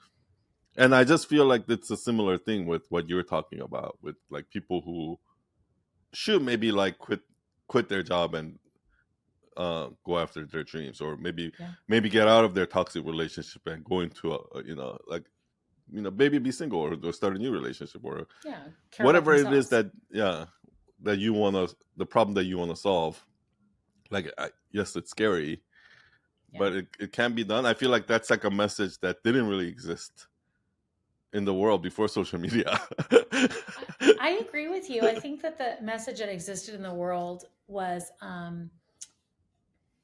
And I just feel like it's a similar thing with what you're talking about, with like people who should maybe like quit their job and go after their dreams, or Yeah. maybe get out of their toxic relationship and go into like maybe be single, or start a new relationship, or Yeah. Care about whatever it is themselves. that, yeah, that you want to, the problem that you want to solve. Like yes, it's scary, Yeah. but it can be done. I feel like that's like a message that didn't really exist in the world before social media. I, I agree with you. I think that the message that existed in the world was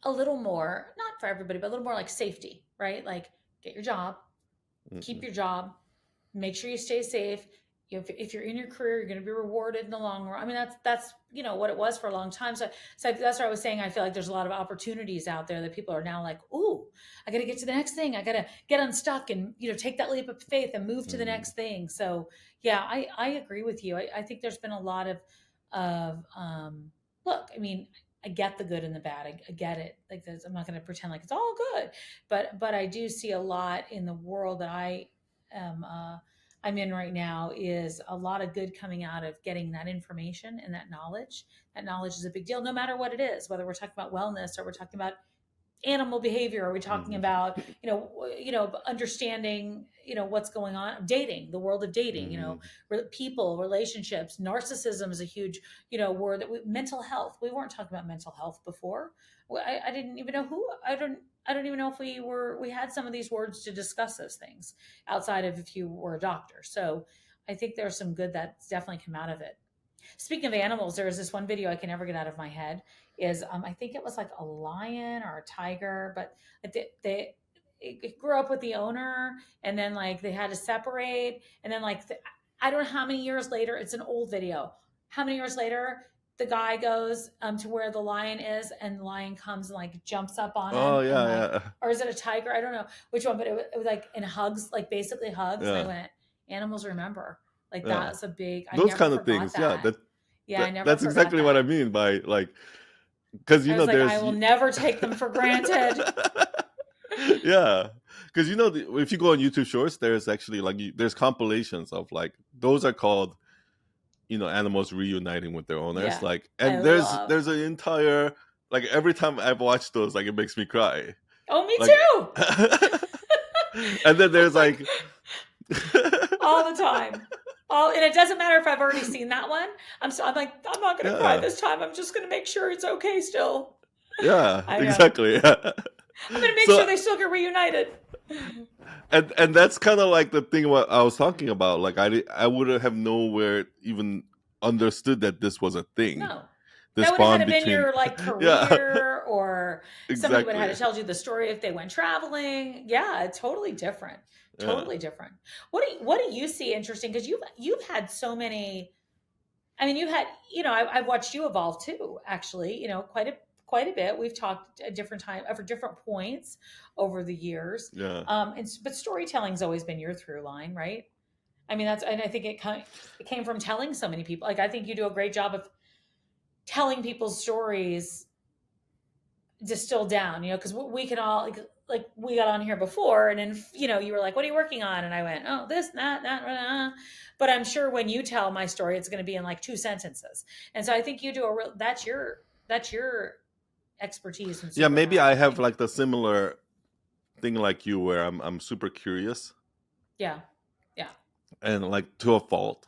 a little more, not for everybody, but a little more like safety, right? Like get your job, keep Mhm. your job, make sure you stay safe. If you're in your career, you're going to be rewarded in the long run. I mean, that's what it was for a long time. So that's what I was saying. I feel like there's a lot of opportunities out there that people are now like, ooh, I got to get to the next thing. I got to get unstuck and take that leap of faith and move to the Mm. next thing. So yeah, I agree with you. I think there's been a lot of look. I mean, I get the good and the bad. I get it. Like I'm not going to pretend like it's all good, but I do see a lot in the world that am I'm in right now is a lot of good coming out of getting that information and that knowledge. That knowledge is a big deal, no matter what it is, whether we're talking about wellness or we're talking about animal behavior. Are we talking Mhm. about understanding what's going on, dating, the world of dating, Mhm. people, relationships, narcissism is a huge word that mental health. We weren't talking about mental health before. I didn't even know who I don't even know if we had some of these words to discuss those things outside of if you were a doctor. So I think there's some good that's definitely come out of it. Speaking of animals, there is this one video I can never get out of my head. Is I think it was like a lion or a tiger, but they it grew up with the owner, and then like they had to separate, and then I don't know how many years later. It's an old video. How many years later? The guy goes to where the lion is, and the lion comes and like jumps up on Oh him, and yeah, like, yeah, or is it a tiger? I don't know which one, but it was like in hugs, like basically hugs. And I yeah, went, animals remember. Like yeah. that's a big. I Those never kind of forgot things, yeah. that. Yeah, I never That's forgot exactly what I that. mean by like, because I was like, I there's will never take them for granted. yeah, because if you go on YouTube Shorts, there's actually like there's compilations of like those are called animals reuniting with their owners, Yeah, like, I and love. there's an entire, like, every time I've watched those, like, it makes me cry, Oh, me like. too. And then I'm there's like like. all the time. And it doesn't matter if I've already seen that one. I'm like, I'm not gonna cry Yeah, this time. I'm just gonna make sure it's okay still. yeah, I know. exactly, yeah. I'm gonna make sure So, they still get reunited. and that's kind of like the thing what I was talking about, like I would have nowhere even understood that this was a thing, No. this That would have had bond to been between. your like Yeah. career, or somebody would have had Exactly. to tell you the story if they went traveling. Yeah, it's totally different. Yeah. Totally different. What do you see interesting? Because you've had so many. I mean, you had I've watched you evolve too. Actually, quite a bit. We've talked at different time for different points over the years. Yeah. But storytelling's always been your through line, right? I mean, and I think it came from telling so many people. Like I think you do a great job of telling people's stories distilled down, because we can all like we got on here before, and then you were like, what are you working on? And I went, oh, this, that. But I'm sure when you tell my story, it's going to be in like 2 sentences. And so I think you do a real that's your expertise and Yeah, maybe I superpower, I have think. like the similar thing like you, where I'm super curious, Yeah. Yeah. and like to a fault,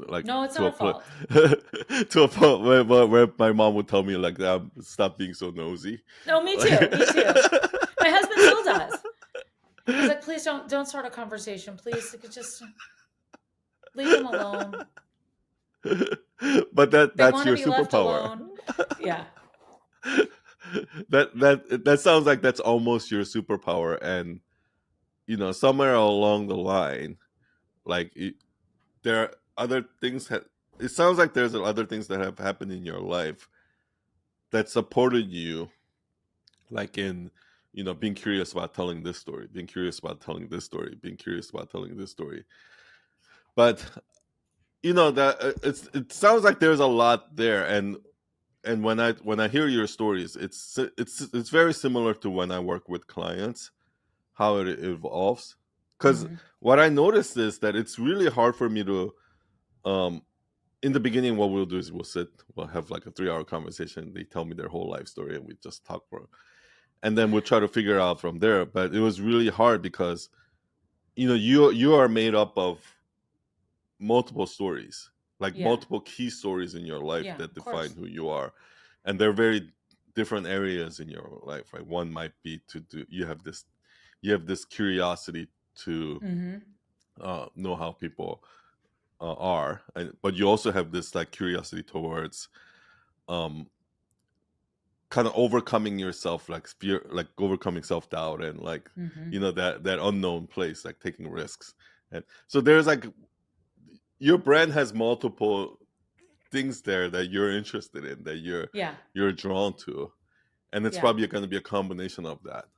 like No, it's to not a a pl- fault. to a fault where my mom would tell me like, stop being so nosy. No, me Like. too. Me too. My husband still does. He's like, please don't start a conversation, please. Just leave them alone. But They that's want to your be left superpower. alone. Yeah. That sounds like that's almost your superpower. And somewhere along the line, like there are other things it sounds like there's other things that have happened in your life that supported you, like in being curious about telling this story, being curious about telling this story, being curious about telling this story. But that it sounds like there's a lot there. And when I hear your stories, it's very similar to when I work with clients, how it evolves. Because Hmm. what I noticed is that it's really hard for me to, um in the beginning, what we'll do is we'll have like a 3-hour conversation. They tell me their whole life story, and we just talk for, and then we'll try to figure out from there. But it was really hard because you are made up of multiple stories, like Yeah. multiple key stories in your life Yeah. that Of define course. who you are. And they're very different areas in your life, right? One might be to do you have this curiosity to Hmm. know how people are, but you also have this like curiosity towards um kind of overcoming yourself, like fear, like overcoming self-doubt, and like Hmm. that unknown place, like taking risks. And so there's like your brand has multiple things there that you're interested in, that Yeah. you're drawn to, and it's Yeah. probably going to be a combination of that. Do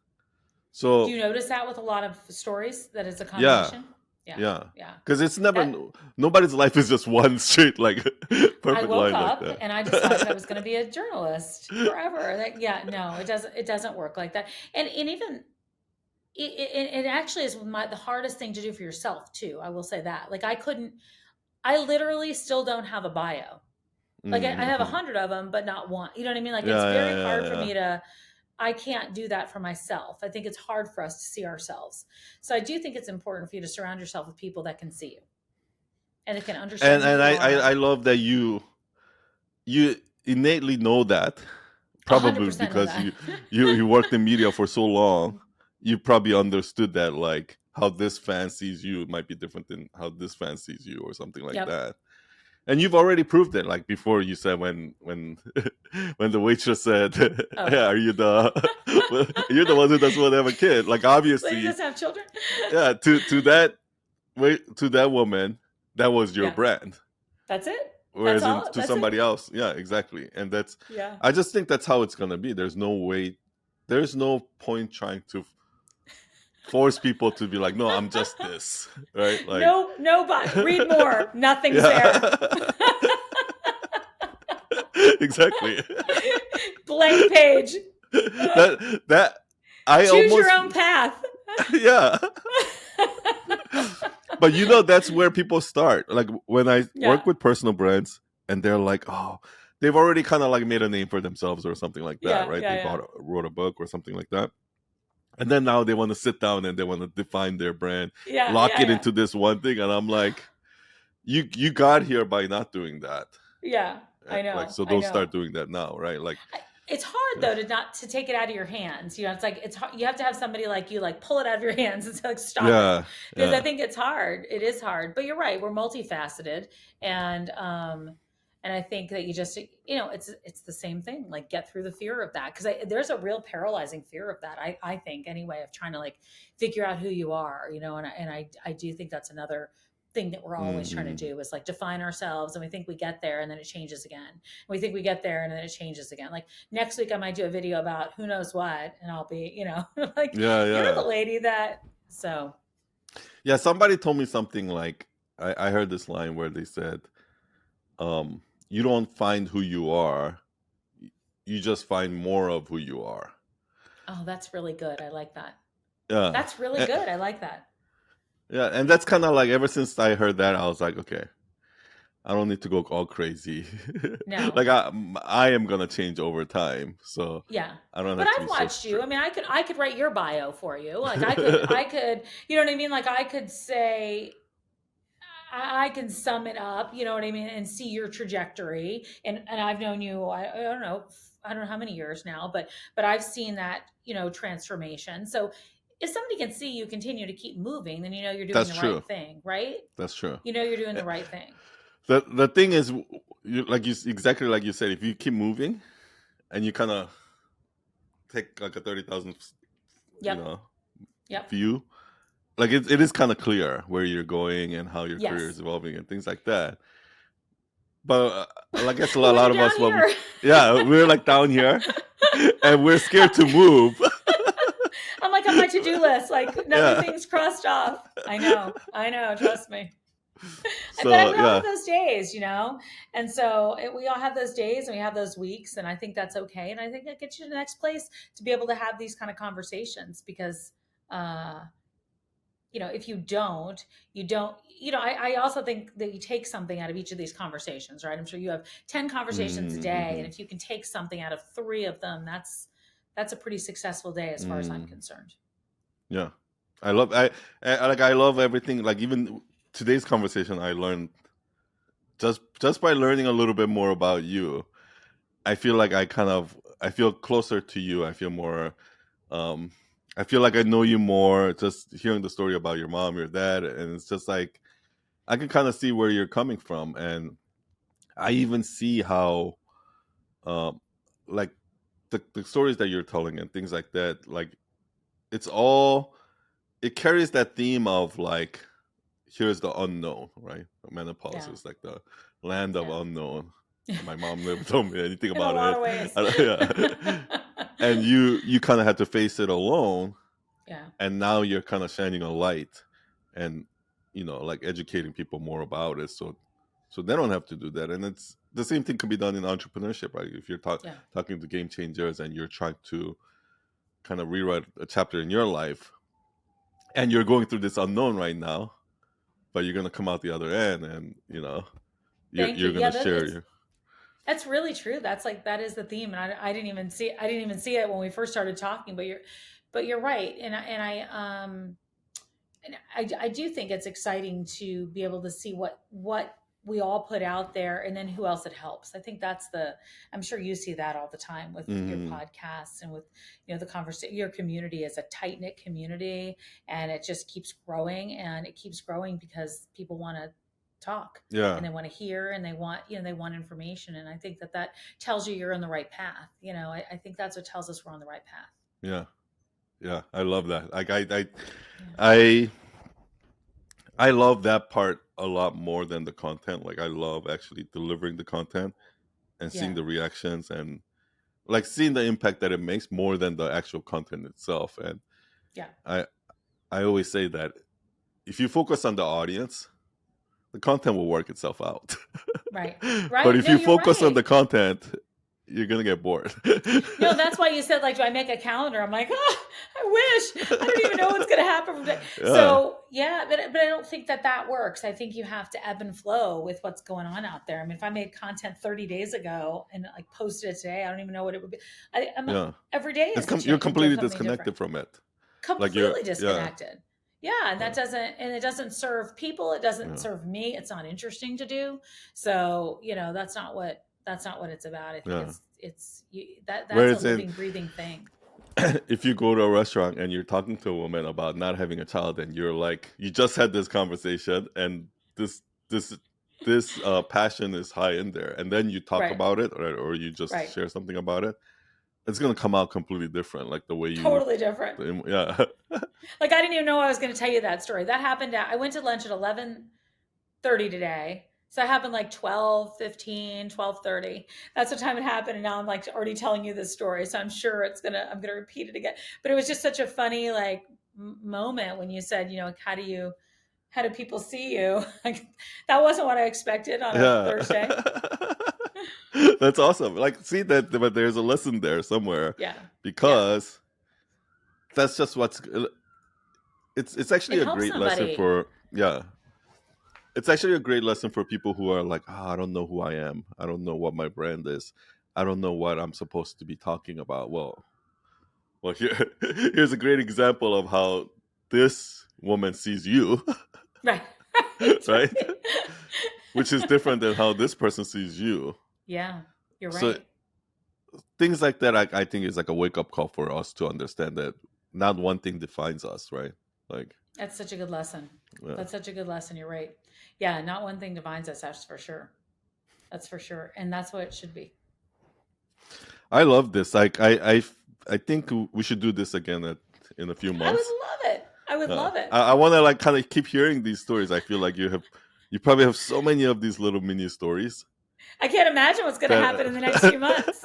So you notice that with a lot of stories that it's a yeah, combination? Yeah. yeah, Yeah. because it's never That nobody's life is just one straight like I perfect woke line like up that. and I decided I was going to be a journalist forever. Like, yeah, no, it doesn't work like that. And even it actually is the hardest thing to do for yourself too. I will say that. Like I literally still don't have a bio. Like I have Hmm. 100 of them, but not one. You know what I mean? Like it's Yeah, very yeah, hard yeah, for yeah. me to. I can't do that for myself. I think it's hard for us to see ourselves. So I do think it's important for you to surround yourself with people that can see you and that can understand and who and you I are. love that you innately know that, A hundred probably percent know because that. you worked in media for so long. You probably understood that, like, how this fan sees you might be different than how this fan sees you, or something like Yep. that. And you've already proved it. Like before, you said when when the waitress said, Oh, "Yeah, are you the you're the one who doesn't want to have a kid?" Like lady obviously, doesn't have children. yeah. To that woman, that was your Yeah, brand. that's it. That's Whereas all. to That's it. somebody else, yeah, exactly. And Yeah. I just think that's how it's gonna be. There's no point trying to force people to be like, no, I'm just this, right? Like, No, no, but read more. Nothing's there. yeah, exactly. Blank page. That I Choose your almost, own path. yeah. But that's where people start. Like when I Yeah. work with personal brands, and they're like, oh, they've already kind of like made a name for themselves or something like that, Yeah. right? Yeah. They Yeah. wrote a book or something like that. And then now they want to sit down and they want to define their brand, Yeah. lock Yeah. it Yeah. into this one thing. And I'm like, you got here by not doing that. Yeah. I Like, know. so I don't know. start doing that now, right? Like, It's hard yeah, though to take it out of your hands. It's like it's hard. You have to have somebody like you like pull it out of your hands and say like stop it yeah, because I yeah. think it's hard. It is hard, but you're right. We're multifaceted, and and I think that you just it's the same thing. Like get through the fear of that because there's a real paralyzing fear of that. I think anyway of trying to like figure out who you are. And I do think that's another thing that we're always trying to Hmm. do is like define ourselves and we think we get there and then it changes again and we think we get there and then it changes again like next week I might do a video about who knows what and I'll be like Yeah, you're the yeah. lady that so Yeah, somebody told me something like, I heard this line where they said, you don't find who you are, you just find more of who you are. oh that's really good. I like that. Yeah. That's really And, good. I like that. yeah, and that's kind of like, ever since I heard that, I was like, okay, I don't need to go all crazy. No. Like I am gonna change over time, so Yeah. I don't But have to be I've so watched you. I strict. mean, I could write your bio for you. Like I could, you know what I mean? Like I could say I can sum it up, you know what I mean, and see your trajectory. And I've known you, I don't know how many years now, but I've seen that, transformation. So if somebody can see you continue to keep moving, then you're doing That's the true. right thing, right? That's true. You're doing Eh, the right thing. The thing is, exactly like you said, if you keep moving and you kind of take like a 30,000, you Yep. know, Yep. view, like it is kind of clear where you're going and how your career is Yes. evolving and things like that. But I guess a But when lot you're of down us, here, yeah, we're like down here and we're scared to move. I'm like on my to-do list, like another Yeah. thing's crossed off. I know, trust me. But So we all have yeah. those days, and so we all have those days and we have those weeks, and I think that's okay. And I think that gets you to the next place to be able to have these kind of conversations because, uh, if you don't, I also think that you take something out of each of these conversations, right? I'm sure you have 10 conversations a day. And Mm-hmm. if you can take something out of 3 of them, that's a pretty successful day as far as I'm concerned. Yeah. I love everything. Like even today's conversation, I learned just by learning a little bit more about you. I feel like I feel closer to you. I feel more um I feel like I know you more just hearing the story about your mom, your dad, and it's just like I can kind of see where you're coming from, and I even see how um like the stories that you're telling and things like that, like it's all it carries that theme of like here's the unknown, right? Menopause Yeah. is like the land of Yeah. unknown. My mom never told me anything In a about lot it. of ways. Yeah. And you kind of had to face it alone, Yeah. and now you're kind of shining a light, and like educating people more about it, so they don't have to do that. And it's the same thing can be done in entrepreneurship, right? If you're Yeah. talking to game changers and you're trying to kind of rewrite a chapter in your life, and you're going through this unknown right now, but you're gonna come out the other end, and Thank you. you're Yeah, gonna share it's your that's really true. That is the theme, and I didn't even see it when we first started talking. But you're right, and I do think it's exciting to be able to see what we all put out there and then who else it helps. I think I'm sure you see that all the time with your hmm podcasts and with, the conversation. Your community is a tight knit community, and it just keeps growing, and it keeps growing because people want to talk yeah, and they want to hear and they want information. And I think that tells you you're on the right path. I think that's what tells us we're on the right path. yeah, yeah. I love that. Like Yeah. I I love that part a lot more than the content. Like I love actually delivering the content and seeing Yeah. the reactions, and like seeing the impact that it makes more than the actual content itself. And Yeah. I I always say that if you focus on the audience, the content will work itself out. Right. But Right. if No, you you're focus on right. the content, you're gonna get bored. No, that's why you said, like, do I make a calendar? I'm like, oh, I wish. I don't even know what's going to happen from today. Yeah, So yeah, but I don't think that works. I think you have to ebb and flow with what's going on out there. I mean, if I made content 30 days ago and like posted it today, I don't even know what it would be. I'm yeah. every day It's is a you're change. I'm doing completely something different. disconnected from it. Like you're Completely yeah, disconnected. Yeah, and yeah, it doesn't serve people. It doesn't yeah. serve me. It's not interesting to do. So that's not what it's about. I think Yeah. that's a Whereas in living, breathing thing. if you go to a restaurant and you're talking to a woman about not having a child, and you're like, you just had this conversation, and this passion is high in there, and then you talk Right. about it, or you just Right. share something about it, it's gonna come out completely different. Like the way you, Totally different. yeah, Like I didn't even know I was going to tell you that story. That happened I went to lunch at 11:30 today. So it happened like 12:15, 12:30. That's what time it happened, and now I'm like already telling you this story. So I'm going to repeat it again. But it was just such a funny like moment when you said, how do people see you? Like that wasn't what I expected on a yeah. Thursday. That's awesome. Like, see that, but there's a lesson there somewhere, Yeah. Yeah. because that's just what's. It's actually It a helps great lesson somebody. for, yeah. It's actually a great lesson for people who are like, I don't know who I am. I don't know what my brand is. I don't know what I'm supposed to be talking about. Well, here's a great example of how this woman sees you, Right. Right. right? Right. Which is different than how this person sees you. Yeah, you're So right. things like that, I think, is like a wake up call for us to understand that not one thing defines us, right? Like, That's such a good lesson. yeah, That's such a good lesson. You're right. Yeah, not one thing divides us, that's for sure. That's for sure. And that's what it should be. I love this. Like I think we should do this again in a few I would months. love it. I would love it. I want to like kind of keep hearing these stories. I feel like you probably have so many of these little mini stories I can't imagine what's going to that happen in the next few months.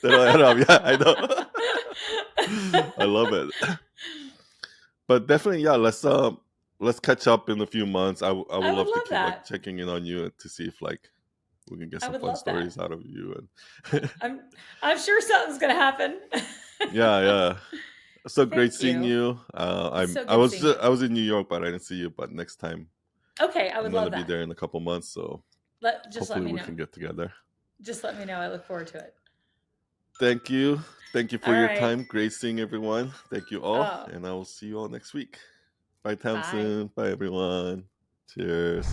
that I have. Yeah, I know. I love it. But definitely, yeah. Let's catch up in a few months. I would I would love to love keep like that. checking in on you and to see if like we can get I some would fun love that. stories out of you. And I'm sure something's going to happen. yeah, yeah. So great Thank seeing you. you. So good seeing you. I was in New York, but I didn't see you. But next time Okay, I I'm would gonna love be that. there in a couple months, so Just let hopefully me we know. can get together. Just let me know. I look forward to it. Thank you. Thank you for All your right. time. Great seeing everyone. Thank you all. Oh, And I will see you all next week. Bye, bye. Tamsen. Bye, everyone. Cheers.